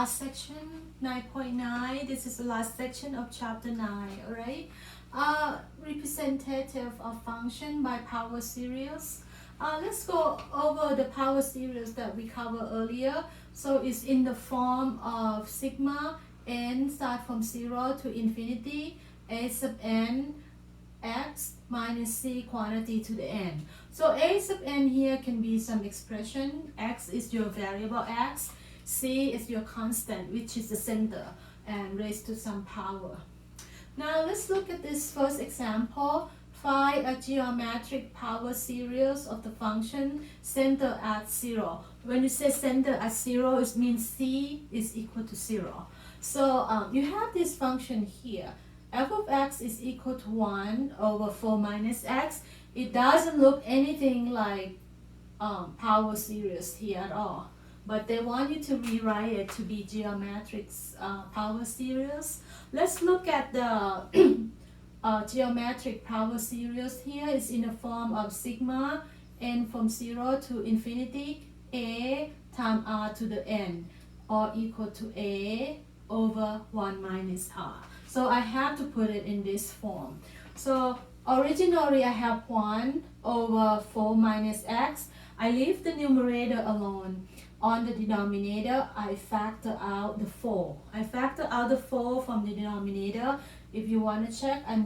last section, 9.9. This is the last section of chapter 9, alright? Representative of function by power series. Let's go over the power series that we covered earlier. So it's in the form of sigma n start from 0 to infinity, a sub n x minus c quantity to the n. So a sub n here can be some expression. X is your variable x, c is your constant, which is the center, and raised to some power. Now let's look at this first example. Find a geometric power series of the function center at 0. When you say center at 0, it means c is equal to 0. So you have this function here. F of x is equal to 1 over 4 minus x. It doesn't look anything like power series here at all. But they want you to rewrite it to be geometric power series. Let's look at the geometric power series here. Is in the form of sigma n from 0 to infinity a times r to the n, or equal to a over 1 minus r. So I have to put it in this form. So originally I have 1 over 4 minus x. I leave the numerator alone. On the denominator, I factor out the 4. I factor out the 4 from the denominator. If you want to check, I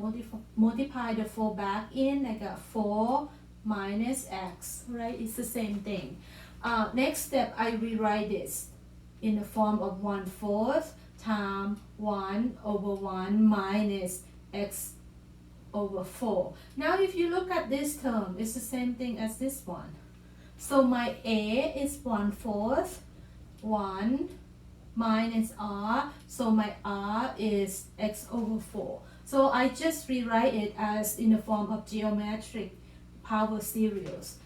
multiply the 4 back in. I got 4 minus x, right? It's the same thing. Next step, I rewrite this in the form of 1/4 times 1 over 1 minus x over 4. Now if you look at this term, it's the same thing as this one. So my a is 1/4, 1 minus r, so my r is x over 4. So I just rewrite it as in the form of geometric power series.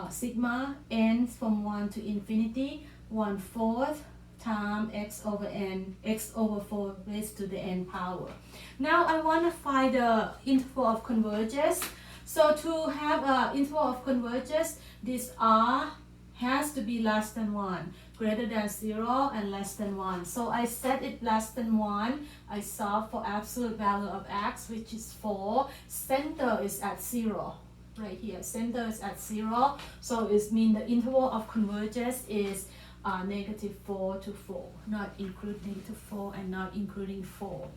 Sigma n from 1 to infinity, 1/4 times x over n, x over 4 raised to the n power. Now I want to find the interval of convergence. So to have an interval of convergence, this r has to be less than 1, greater than 0 and less than 1. So I set it less than 1. I solve for absolute value of x, which is 4. Center is at 0. Right here, center is at 0. So it means the interval of convergence is -4 to 4, not including to 4 and not including 4.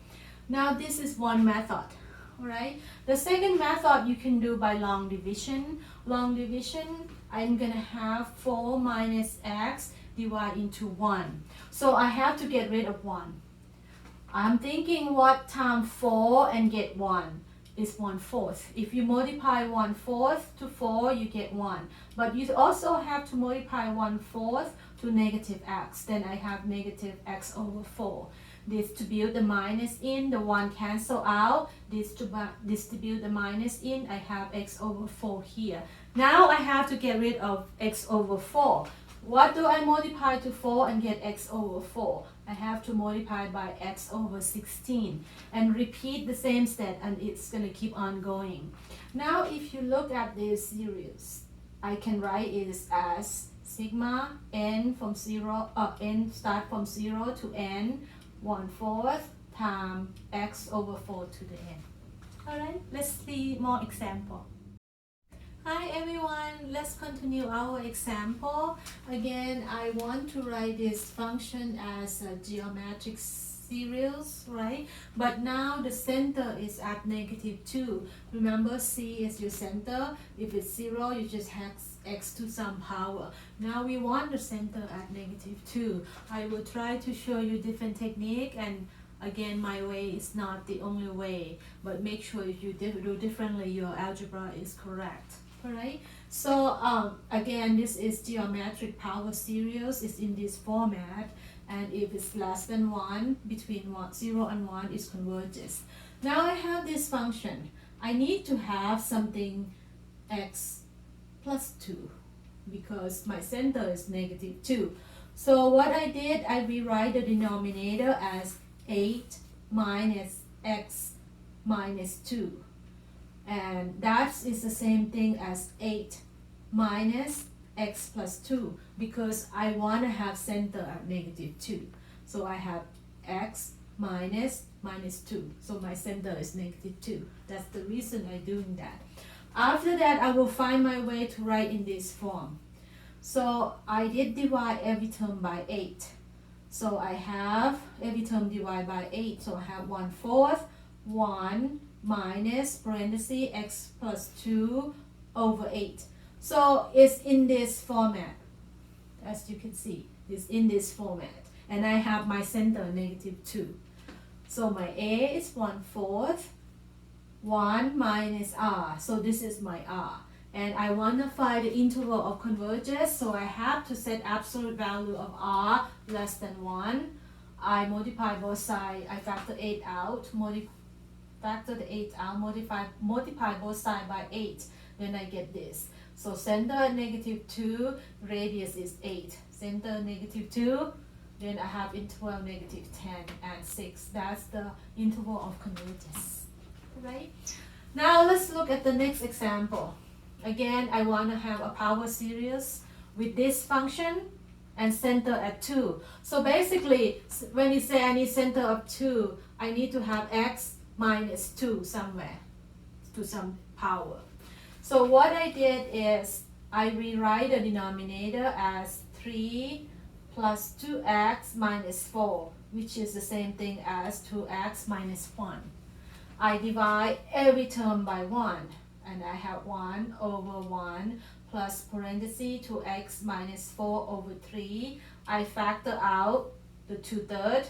Now this is one method. Alright, the second method you can do by long division. Long division, I'm gonna have 4 minus x divided into 1. So I have to get rid of 1. I'm thinking what times 4 and get 1 is 1/4. If you multiply 1/4 to 4, you get 1. But you also have to multiply 1/4 to negative x. Then I have negative x over 4. Distribute the minus in, the 1 cancel out. Distribute the minus in, I have x over 4 here. Now I have to get rid of x over 4. What do I multiply to 4 and get x over 4? I have to multiply by x over 16 and repeat the same step, and it's going to keep on going. Now if you look at this series, I can write it as sigma n from 0, n start from 0 to n, 1/4 times x over 4 to the n. Alright, let's see more example. Hi everyone, let's continue our example. Again, I want to write this function as a geometric series, right? But now the center is at -2. Remember, c is your center. If it's 0, you just have x to some power. Now we want the center at -2. I will try to show you different technique, and again, my way is not the only way, but make sure if you do differently, your algebra is correct. Alright, so again, this is geometric power series. It's in this format, and if it's less than 1, between 0 and 1 is converges. Now I have this function. I need to have something x plus 2 because my center is -2. So what I did, I rewrite the denominator as 8 minus x minus 2. And that is the same thing as 8 minus x plus 2 because I want to have center at -2. So I have x minus 2. So my center is -2. That's the reason I'm doing that. After that, I will find my way to write in this form. So I did divide every term by 8. So I have every term divided by 8. So I have 1/4, 1 minus parenthesis x plus 2 over 8. So it's in this format. As you can see, it's in this format. And I have my center -2. So my A is 1/4, 1 minus r. So this is my r. And I want to find the interval of convergence. So I have to set absolute value of r less than 1. I multiply both sides. I factor 8 out. Factor the 8 out. Multiply both sides by 8. Then I get this. So center -2. Radius is 8. Center -2. Then I have interval -10 and 6. That's the interval of convergence. Right? Now let's look at the next example. Again, I want to have a power series with this function and center at 2. So basically, when you say I need center of 2, I need to have x minus 2 somewhere to some power. So what I did is I rewrite the denominator as 3 plus 2x minus 4, which is the same thing as 2x minus 1. I divide every term by 1, and I have 1 over 1 plus parenthesis 2x minus 4 over 3. I factor out the 2/3.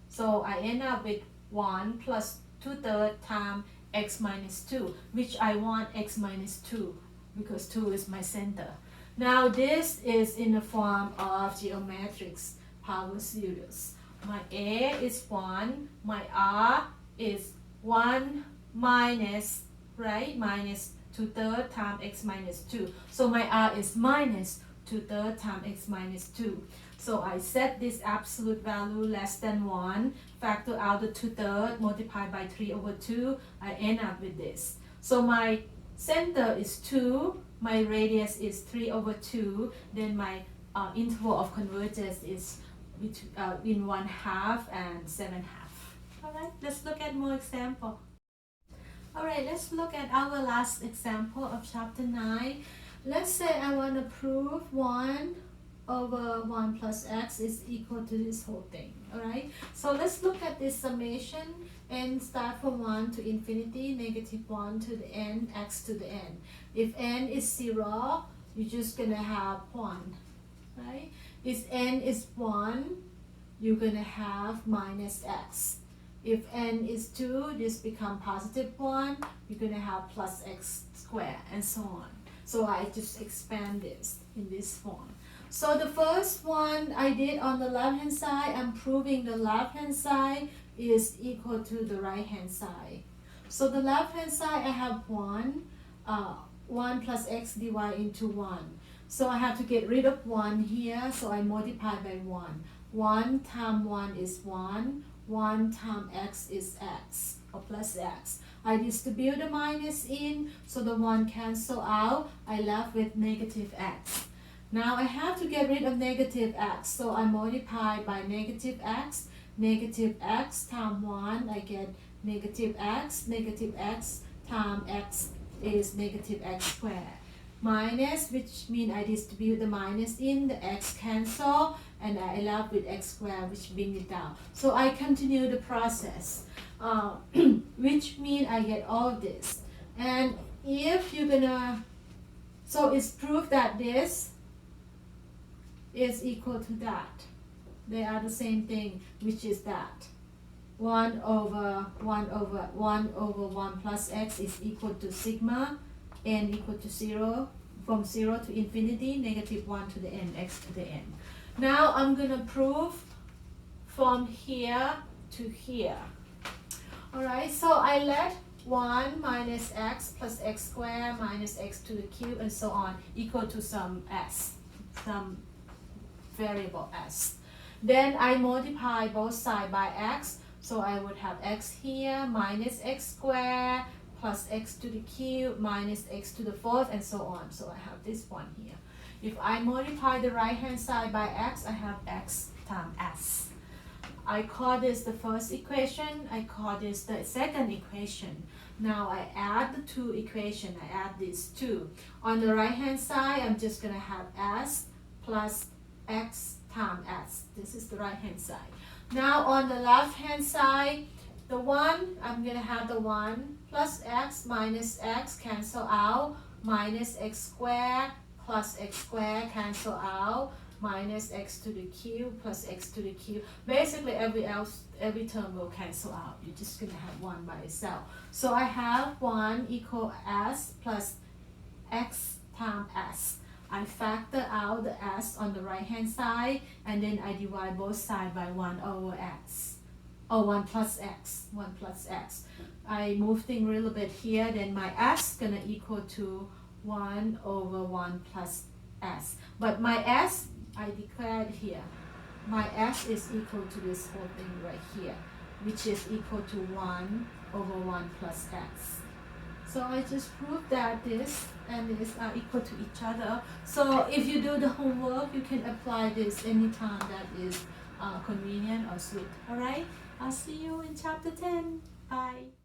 So I end up with 1 plus 2/3 times x minus 2, which I want x minus 2 because 2 is my center. Now this is in the form of geometric power series. My A is 1, my R is 1 minus, right, minus 2/3 times x minus 2. So my R is minus 2/3 times x minus 2. So I set this absolute value less than 1, factor out the 2/3, multiply by 3 over 2, I end up with this. So my center is 2, my radius is 3 over 2, then my interval of convergence is between 1/2 and 7/2. Alright, let's look at more example. Alright, let's look at our last example of chapter 9. Let's say I want to prove 1 over 1 plus x is equal to this whole thing. Alright, so let's look at this summation and start from 1 to infinity, -1 to the n, x to the n. If n is 0, you're just going to have 1. Right? If n is 1, you're going to have minus x. If n is 2, this becomes +1, you're going to have plus x squared, and so on. So I just expand this in this form. So the first one I did on the left hand side, I'm proving the left hand side is equal to the right hand side. So the left hand side I have 1, 1 plus x divided into 1. So I have to get rid of 1 here, so I multiply by 1. 1 times 1 is 1, 1 times x is x, or plus x. I distribute the minus in, so the 1 cancel out, I left with negative x. Now I have to get rid of negative x, so I multiply by negative x times 1, I get negative x times x is negative x squared. Minus, which means I distribute the minus in, the x cancel, and I left with x squared, which brings it down. So I continue the process, which means I get all this. And if you're gonna, so it's proof that this is equal to that. They are the same thing, which is that 1 over 1 plus x is equal to sigma n equal to 0, from 0 to infinity, -1 to the n, x to the n. Now I'm going to prove from here to here. Alright, so I let 1 minus x plus x squared minus x to the cube and so on equal to some s, some variable s. Then I multiply both sides by x, so I would have x here minus x squared plus x to the cube minus x to the 4th and so on. So I have this one here. If I multiply the right hand side by x, I have x times s. I call this the first equation, I call this the second equation. Now I add the two equations, I add these two. On the right hand side, I'm just going to have s plus x times s. This is the right hand side. Now on the left hand side, the 1, I'm going to have the 1 plus x minus x cancel out, minus x squared plus x squared cancel out, minus x to the cube plus x to the cube. Basically every term will cancel out. You're just going to have 1 by itself. So I have 1 equal s plus x times s. I factor out the s on the right hand side, and then I divide both sides by 1 over x. Or 1 plus x. 1 plus x. I move things a little bit here, then my s going to equal to 1 over 1 plus s. But my s, I declared here, my s is equal to this whole thing right here, which is equal to 1 over 1 plus x. So I just proved that this and this are equal to each other. So if you do the homework, you can apply this anytime that is convenient or sweet. Alright, I'll see you in chapter 10. Bye.